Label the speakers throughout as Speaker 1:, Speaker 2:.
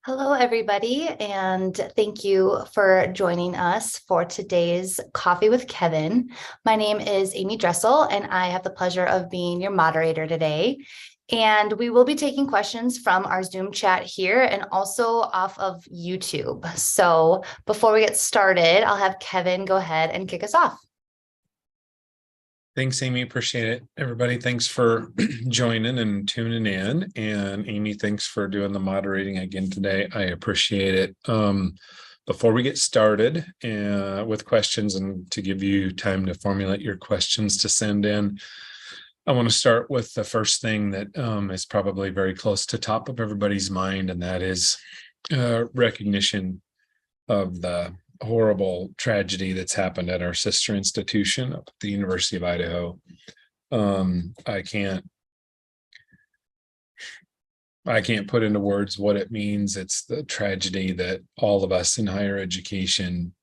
Speaker 1: Hello, everybody, and thank you for joining us for today's Coffee with Kevin. My name is Amy Dressel, and I have the pleasure of being your moderator today. And we will be taking questions from our Zoom chat here and also off of YouTube. So before we get started, I'll have Kevin go ahead and kick us off.
Speaker 2: Thanks, Amy. Appreciate it. Everybody, thanks for joining and tuning in. And Amy, thanks for doing the moderating again today. I appreciate it. Before we get started with questions and to give you time to formulate your questions to send in, I want to start with the first thing that is probably very close to top of everybody's mind, and that is recognition of the horrible tragedy that's happened at our sister institution up at the University of Idaho. I can't put into words what it means. It's the tragedy that all of us in higher education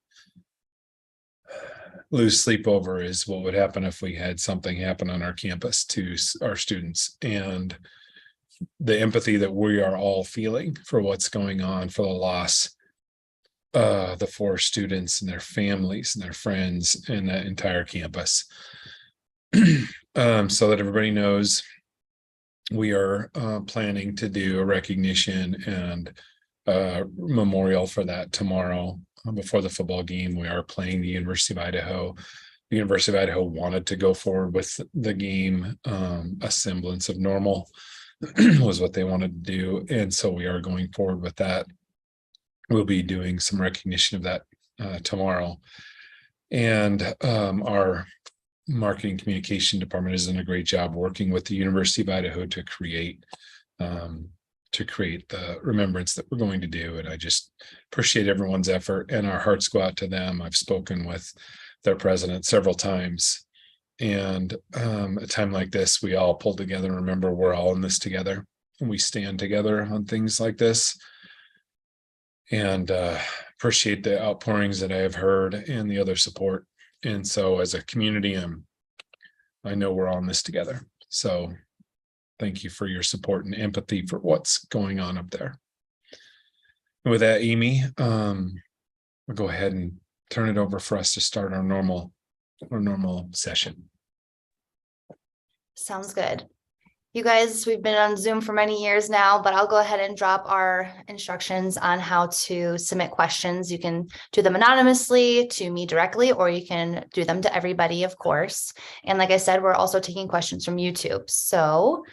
Speaker 2: lose sleep over, is what would happen if we had something happen on our campus to our students, and the empathy that we are all feeling for what's going on, for the loss the 4 students and their families and their friends and that entire campus. So that everybody knows, we are planning to do a recognition and memorial for that tomorrow before the football game. We are playing the University of Idaho. The University of Idaho wanted to go forward with the game. A semblance of normal was what they wanted to do, and so we are going forward with that. We'll be doing some recognition of that tomorrow. And our marketing communication department has done a great job working with the University of Idaho to create the remembrance that we're going to do. And I just appreciate everyone's effort, and our hearts go out to them. I've spoken with their president several times. And a time like this, we all pull together and remember we're all in this together, and we stand together on things like this. And appreciate the outpourings that I have heard and the other support. And so as a community, I know we're all in this together. So thank you for your support and empathy for what's going on up there. And with that, Amy, we'll go ahead and turn it over for us to start our normal session.
Speaker 1: Sounds good. You guys, we've been on Zoom for many years now, but I'll go ahead and drop our instructions on how to submit questions. You can do them anonymously to me directly, or you can do them to everybody, of course. And like I said, we're also taking questions from YouTube. So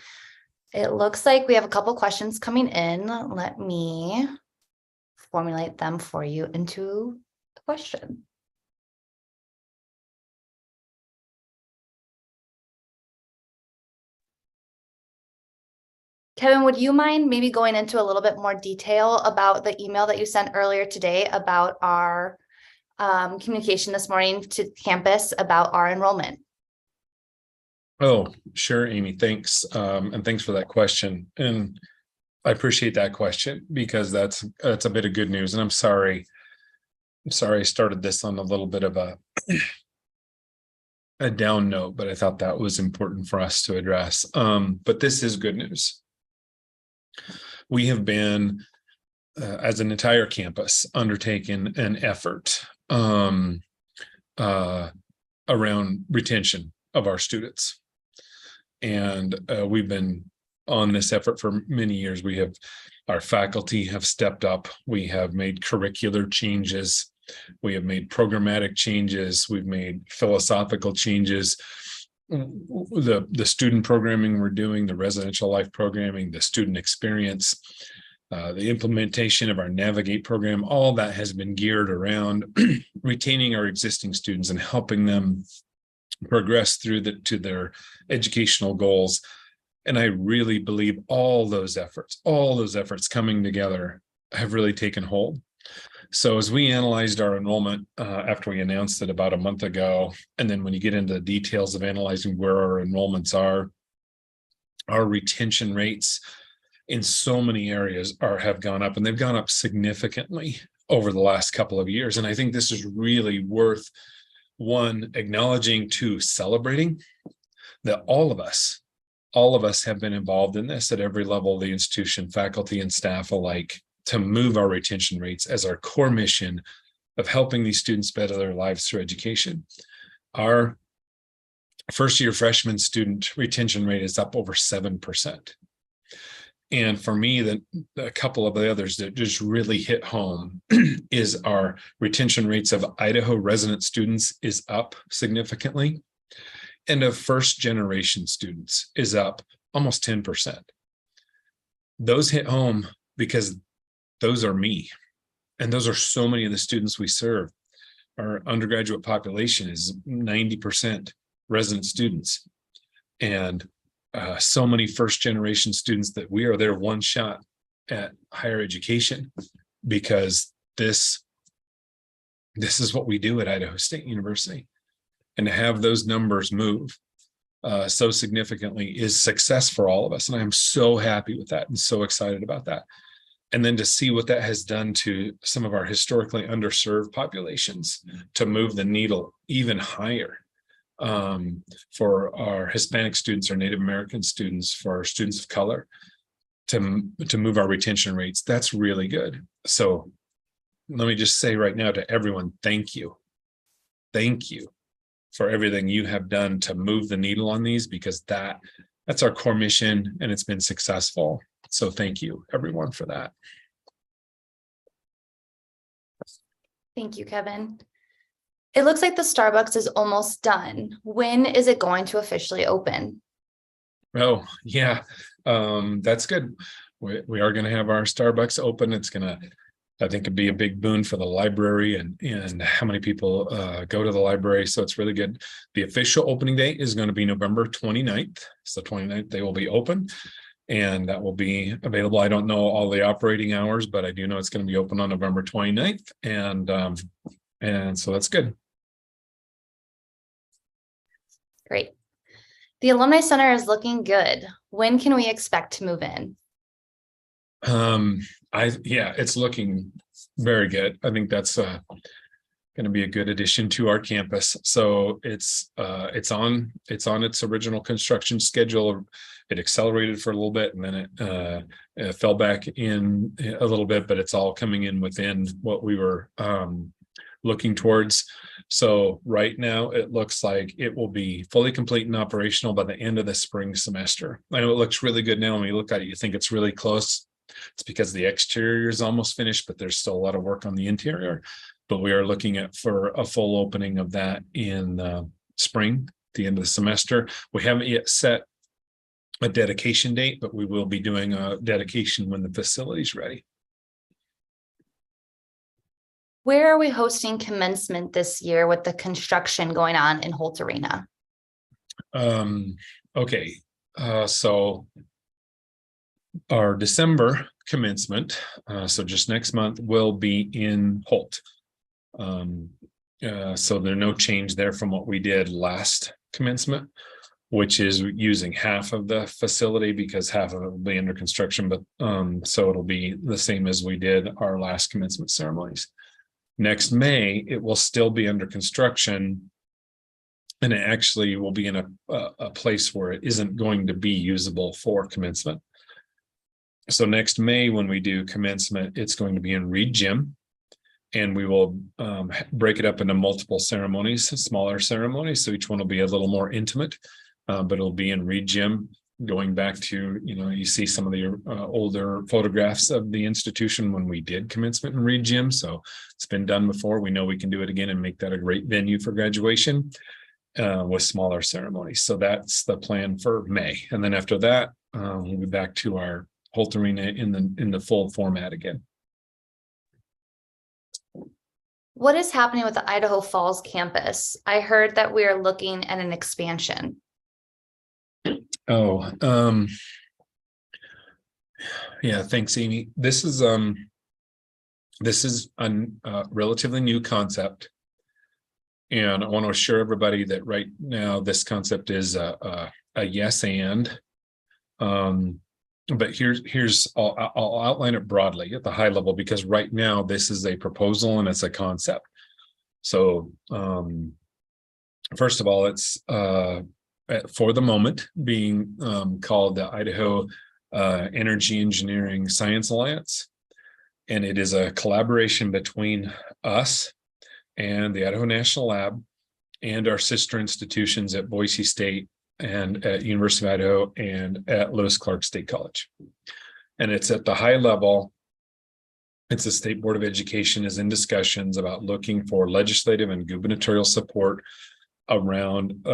Speaker 1: it looks like we have a couple questions coming in. Let me formulate them for you into a question. Kevin, would you mind maybe going into a little bit more detail about the email that you sent earlier today about our communication this morning to campus about our enrollment?
Speaker 2: Oh, sure, Amy. Thanks. And thanks for that question. And I appreciate that question, because that's a bit of good news. And I'm sorry I started this on a little bit of a down note, but I thought that was important for us to address. But this is good news. We have been, as an entire campus, undertaken an effort around retention of our students. And we've been on this effort for many years. Our faculty have stepped up. We have made curricular changes. We have made programmatic changes. We've made philosophical changes. The student programming we're doing, the residential life programming, the student experience, the implementation of our Navigate program, all that has been geared around retaining our existing students and helping them progress through to their educational goals. And I really believe all those efforts coming together have really taken hold. So as we analyzed our enrollment after we announced it about a month ago, and then when you get into the details of analyzing where our enrollments are, our retention rates in so many areas have gone up, and they've gone up significantly over the last couple of years. And I think this is really worth, one, acknowledging, two, celebrating that all of us have been involved in this at every level of the institution, faculty and staff alike. to move our retention rates as our core mission of helping these students better their lives through education. Our first year freshman student retention rate is up over 7%. And for me, a couple of the others that just really hit home is our retention rates of Idaho resident students is up significantly. And of first generation students is up almost 10%. Those hit home because those are me. And those are so many of the students we serve. Our undergraduate population is 90% resident students. And so many first generation students that we are their one shot at higher education, because this is what we do at Idaho State University. And to have those numbers move so significantly is success for all of us. And I'm so happy with that and so excited about that. And then to see what that has done to some of our historically underserved populations to move the needle even higher. For our Hispanic students or Native American students, for our students of color, to move our retention rates, that's really good. So let me just say right now to everyone, thank you. Thank you for everything you have done to move the needle on these, because that's our core mission and it's been successful. So thank you everyone for that.
Speaker 1: Thank you, Kevin. It looks like the Starbucks is almost done. When is it going to officially open?
Speaker 2: Oh, yeah, that's good. We are going to have our Starbucks open. It's going to, I think, it'd be a big boon for the library and how many people go to the library. So it's really good. The official opening date is going to be November 29th. So 29th, they will be open and that will be available. I don't know all the operating hours, but I do know it's going to be open on November 29th. And so that's good.
Speaker 1: Great. The Alumni Center is looking good. When can we expect to move in?
Speaker 2: It's looking very good. I think that's going to be a good addition to our campus. So it's on its original construction schedule. It accelerated for a little bit and then it fell back in a little bit, but it's all coming in within what we were looking towards. So right now it looks like it will be fully complete and operational by the end of the spring semester. I know it looks really good now. When you look at it, you think it's really close. It's because the exterior is almost finished, but there's still a lot of work on the interior. But we are looking at for a full opening of that in spring, the end of the semester. We haven't yet set a dedication date, but we will be doing a dedication when the facility is ready.
Speaker 1: Where are we hosting commencement this year with the construction going on in Holt Arena?
Speaker 2: Okay, so our December commencement, so just next month, will be in Holt. So there's no change there from what we did last commencement, which is using half of the facility because half of it will be under construction, but so it'll be the same as we did our last commencement ceremonies. Next May, it will still be under construction, and it actually will be in a place where it isn't going to be usable for commencement. So next May, when we do commencement, it's going to be in Reed Gym, and we will break it up into multiple ceremonies, smaller ceremonies. So each one will be a little more intimate, but it'll be in Reed Gym. Going back to, you see some of the older photographs of the institution when we did commencement in Reed Gym. So it's been done before. We know we can do it again and make that a great venue for graduation with smaller ceremonies. So that's the plan for May. And then after that, we'll be back to our Holt Arena in the full format again.
Speaker 1: What is happening with the Idaho Falls campus? I heard that we are looking at an expansion.
Speaker 2: Oh, yeah, thanks, Amy. This is a relatively new concept. And I want to assure everybody that right now this concept is a yes and. But here's I'll outline it broadly at the high level, because right now this is a proposal and it's a concept. So first of all, it's for the moment being called the Idaho Energy Engineering Science Alliance. And it is a collaboration between us and the Idaho National Lab and our sister institutions at Boise State and at University of Idaho and at Lewis Clark State College. And it's at the high level. It's the State Board of Education is in discussions about looking for legislative and gubernatorial support around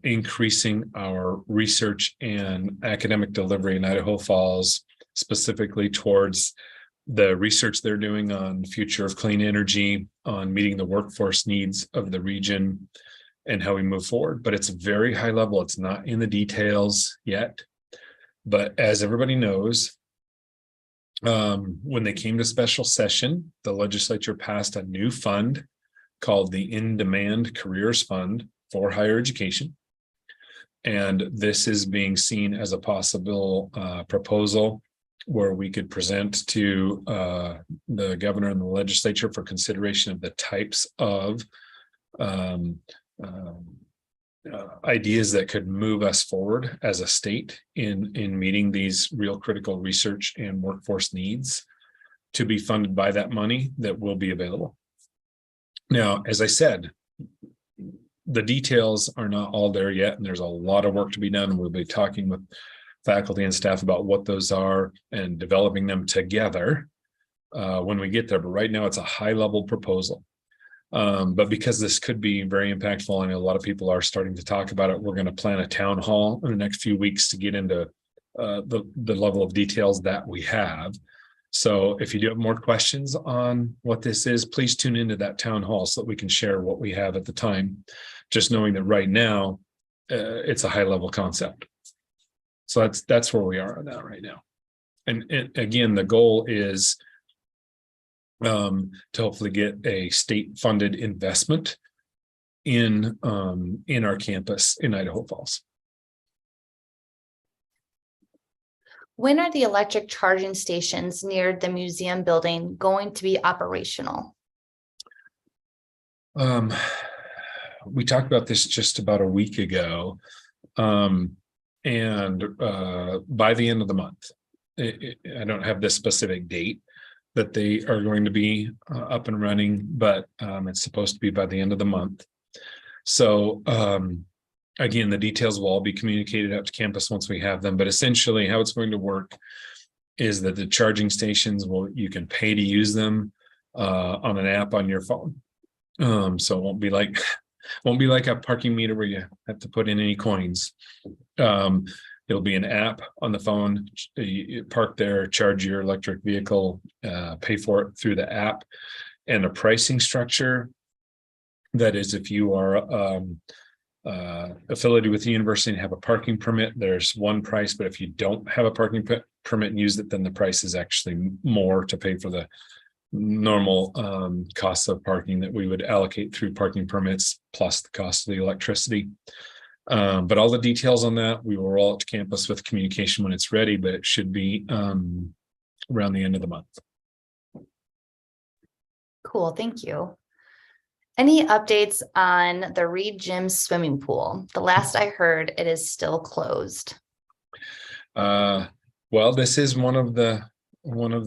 Speaker 2: increasing our research and academic delivery in Idaho Falls, specifically towards the research they're doing on the future of clean energy, on meeting the workforce needs of the region, and how we move forward. But it's very high level. It's not in the details yet. But as everybody knows, when they came to special session, the legislature passed a new fund called the In-Demand Careers Fund for higher education. And this is being seen as a possible proposal where we could present to the governor and the legislature for consideration of the types of ideas that could move us forward as a state in meeting these real critical research and workforce needs, to be funded by that money that will be available. Now, as I said, the details are not all there yet, and there's a lot of work to be done. And we'll be talking with faculty and staff about what those are and developing them together when we get there. But right now, it's a high-level proposal. But because this could be very impactful, and a lot of people are starting to talk about it, we're going to plan a town hall in the next few weeks to get into the level of details that we have. So if you do have more questions on what this is, please tune into that town hall so that we can share what we have at the time. Just knowing that right now, it's a high-level concept. So that's where we are on that right now. And again, the goal is to hopefully get a state-funded investment in our campus in Idaho Falls.
Speaker 1: When are the electric charging stations near the museum building going to be operational?
Speaker 2: We talked about this just about a week ago, and by the end of the month. I don't have this specific date that they are going to be up and running, but it's supposed to be by the end of the month. So again, the details will all be communicated out to campus once we have them, but essentially how it's going to work is that the charging stations you can pay to use them on an app on your phone. So it won't be like a parking meter where you have to put in any coins. It'll be an app on the phone. You park there, charge your electric vehicle, pay for it through the app, and a pricing structure. That is, if you are affiliated with the university and have a parking permit, there's one price, but if you don't have a parking permit and use it, then the price is actually more to pay for the normal costs of parking that we would allocate through parking permits, plus the cost of the electricity. But all the details on that, we will roll out to campus with communication when it's ready, but it should be around the end of the month.
Speaker 1: Cool, thank you. Any updates on the Reed Gym swimming pool? The last I heard, it is still closed.
Speaker 2: Well, this is one of the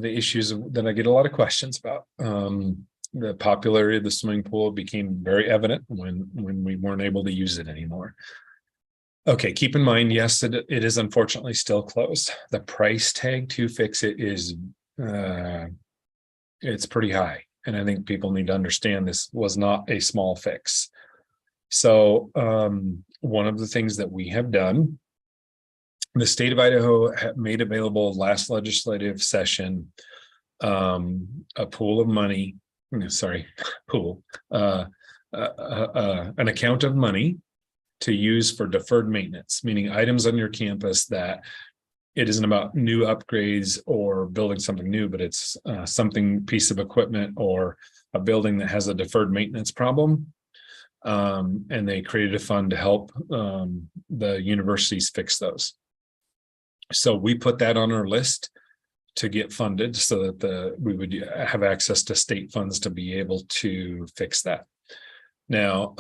Speaker 2: issues that I get a lot of questions about. The popularity of the swimming pool became very evident when we weren't able to use it anymore. Okay, keep in mind, yes, it is unfortunately still closed. The price tag to fix it is it's pretty high. And I think people need to understand this was not a small fix. So one of the things that we have done, the state of Idaho made available last legislative session a pool of money, an account of money to use for deferred maintenance, meaning items on your campus that it isn't about new upgrades or building something new, but it's piece of equipment or a building that has a deferred maintenance problem. And they created a fund to help the universities fix those. So we put that on our list to get funded so that we would have access to state funds to be able to fix that. Now,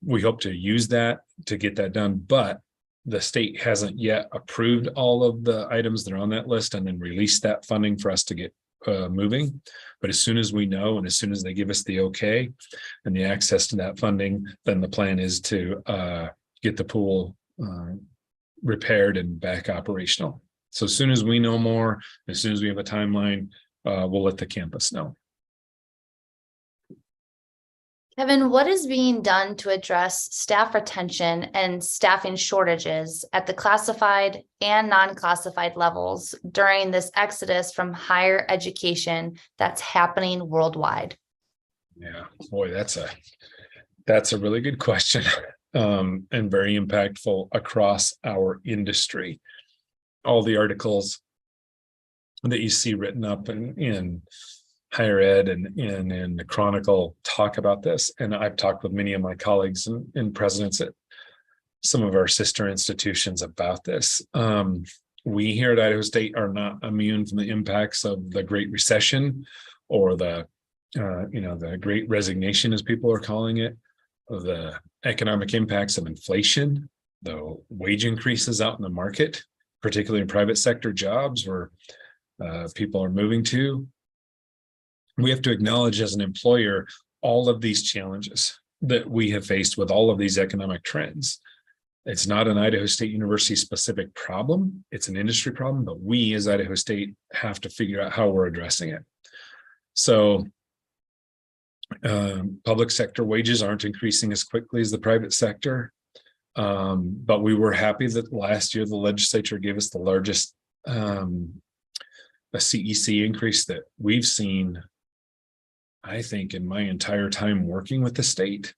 Speaker 2: we hope to use that to get that done, but the state hasn't yet approved all of the items that are on that list and then released that funding for us to get moving. But as soon as we know, and as soon as they give us the okay and the access to that funding, then the plan is to get the pool repaired and back operational. So as soon as we know more, as soon as we have a timeline, we'll let the campus know.
Speaker 1: Kevin, what is being done to address staff retention and staffing shortages at the classified and non-classified levels during this exodus from higher education that's happening worldwide?
Speaker 2: Yeah, boy, that's a really good question, and very impactful across our industry. All the articles that you see written up in higher ed and in the Chronicle talk about this. And I've talked with many of my colleagues and presidents at some of our sister institutions about this. We here at Idaho State are not immune from the impacts of the Great Recession or the Great Resignation, as people are calling it, of the economic impacts of inflation, the wage increases out in the market, particularly in private sector jobs where people are moving to. We have to acknowledge as an employer all of these challenges that we have faced with all of these economic trends. It's not an Idaho State University specific problem. It's an industry problem, but we as Idaho State have to figure out how we're addressing it. So public sector wages aren't increasing as quickly as the private sector. But we were happy that last year the legislature gave us the largest a CEC increase that we've seen, I think, in my entire time working with the state,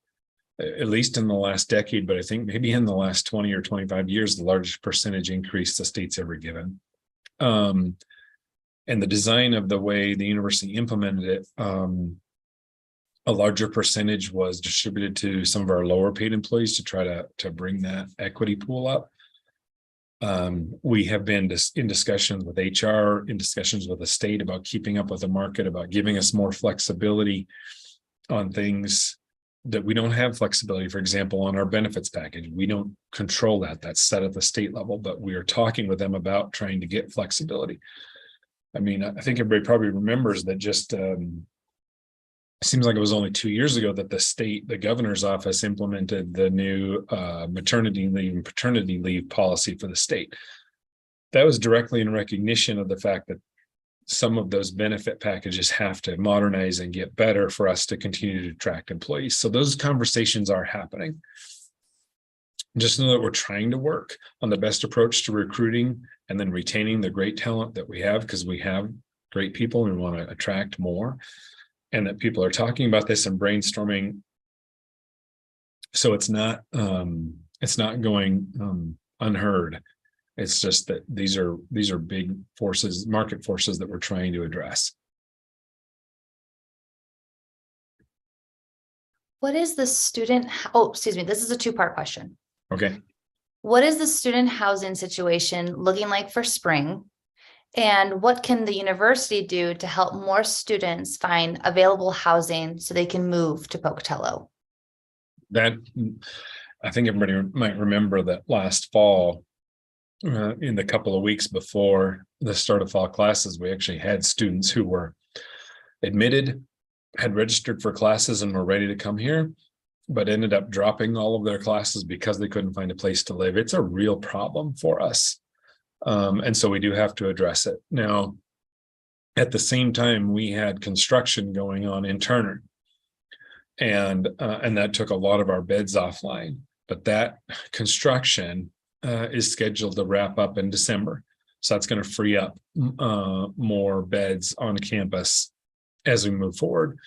Speaker 2: at least in the last decade, but I think maybe in the last 20 or 25 years, the largest percentage increase the state's ever given. And the design of the way the university implemented it, a larger percentage was distributed to some of our lower paid employees to try to bring that equity pool up. We have been in discussions with HR, in discussions with the state about keeping up with the market, about giving us more flexibility on things that we don't have flexibility. For example, on our benefits package, we don't control that. That's set at the state level, but we are talking with them about trying to get flexibility. I mean, I think everybody probably remembers that just seems like it was only 2 years ago that the governor's office implemented the new maternity leave and paternity leave policy for the state. That was directly in recognition of the fact that some of those benefit packages have to modernize and get better for us to continue to attract employees. So those conversations are happening. Just know that we're trying to work on the best approach to recruiting and then retaining the great talent that we have, because we have great people and we want to attract more. And that people are talking about this and brainstorming. So it's not going unheard. It's just that these are big forces, market forces that we're trying to address.
Speaker 1: What is the student? Oh, excuse me. This is a two-part question.
Speaker 2: Okay.
Speaker 1: What is the student housing situation looking like for spring? And what can the university do to help more students find available housing so they can move to Pocatello?
Speaker 2: That, I think everybody might remember that last fall, in the couple of weeks before the start of fall classes, we actually had students who were admitted, had registered for classes and were ready to come here, but ended up dropping all of their classes because they couldn't find a place to live. It's a real problem for us. And so we do have to address it. Now, at the same time, we had construction going on in Turner, and that took a lot of our beds offline. But that construction is scheduled to wrap up in December. So that's going to free up more beds on campus as we move forward.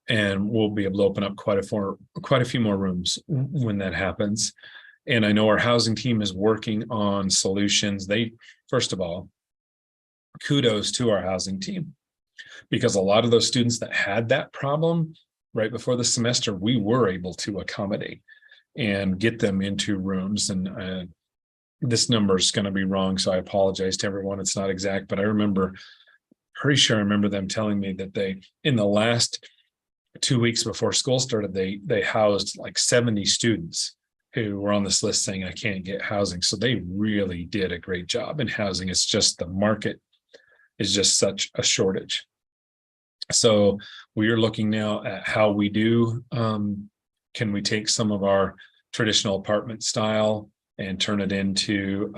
Speaker 2: And we'll be able to open up quite a few more rooms when that happens. And I know our housing team is working on solutions. First of all, kudos to our housing team, because a lot of those students that had that problem right before the semester, we were able to accommodate and get them into rooms. And this number is going to be wrong, so I apologize to everyone. It's not exact, but pretty sure I remember them telling me that in the last 2 weeks before school started, they housed like 70 students who were on this list saying, I can't get housing. So they really did a great job in housing. It's just the market is just such a shortage. So we are looking now at how we do, can we take some of our traditional apartment style and turn it into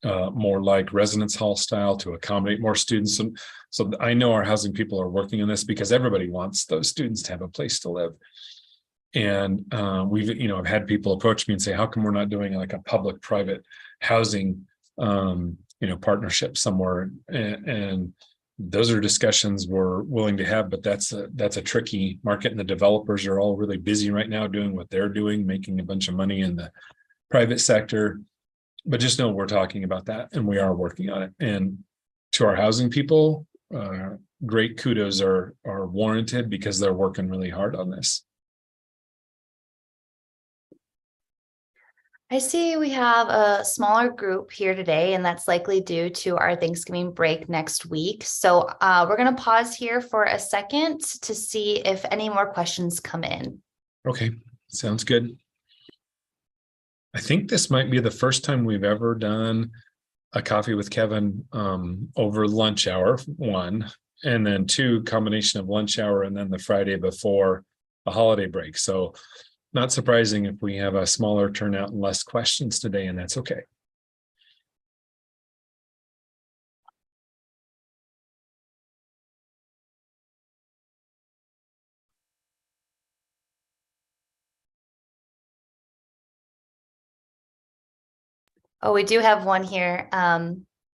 Speaker 2: more like residence hall style to accommodate more students. And so I know our housing people are working on this because everybody wants those students to have a place to live. And we've, I've had people approach me and say, how come we're not doing like a public-private housing, partnership somewhere? And those are discussions we're willing to have, but that's a tricky market, and the developers are all really busy right now doing what they're doing, making a bunch of money in the private sector. But just know we're talking about that, and we are working on it. And to our housing people, great kudos are warranted because they're working really hard on this.
Speaker 1: I see we have a smaller group here today, and that's likely due to our Thanksgiving break next week. So we're going to pause here for a second to see if any more questions come in.
Speaker 2: Okay, sounds good. I think this might be the first time we've ever done a coffee with Kevin over lunch hour, 1, and then 2, combination of lunch hour and then the Friday before a holiday break. So not surprising if we have a smaller turnout and less questions today, and that's okay.
Speaker 1: Oh, we do have one here.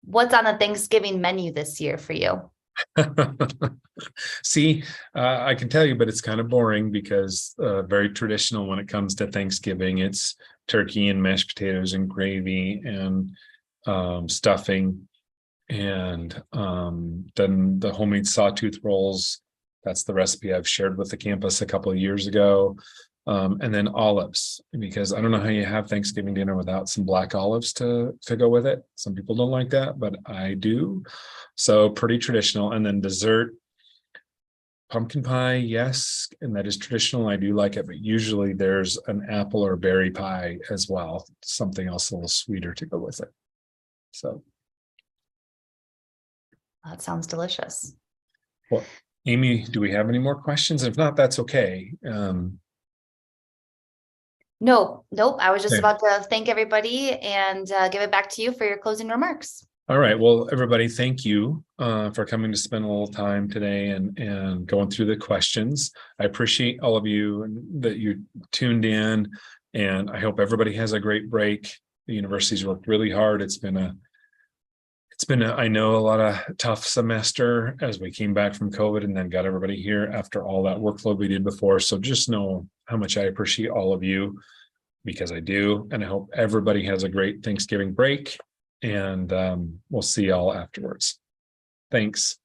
Speaker 1: What's on the Thanksgiving menu this year for you?
Speaker 2: See, I can tell you, but it's kind of boring because very traditional when it comes to Thanksgiving. It's turkey and mashed potatoes and gravy and stuffing, and then the homemade sawtooth rolls. That's the recipe I've shared with the campus a couple of years ago. And then olives, because I don't know how you have Thanksgiving dinner without some black olives to go with it. Some people don't like that, but I do. So pretty traditional. And then dessert, pumpkin pie, yes, and that is traditional. I do like it, but usually there's an apple or berry pie as well, something else a little sweeter to go with it. So
Speaker 1: That sounds delicious.
Speaker 2: well, Amy, do we have any more questions? If not, that's okay.
Speaker 1: Nope. I was just
Speaker 2: Okay.
Speaker 1: about to thank everybody and give it back to you for your closing remarks.
Speaker 2: All right. Well, everybody, thank you for coming to spend a little time today and going through the questions. I appreciate all of you and that you tuned in, and I hope everybody has a great break. The university's worked really hard. It's been I know, a lot of tough semester as we came back from COVID and then got everybody here after all that workload we did before. So just know how much I appreciate all of you, because I do. And I hope everybody has a great Thanksgiving break, and we'll see y'all afterwards. Thanks.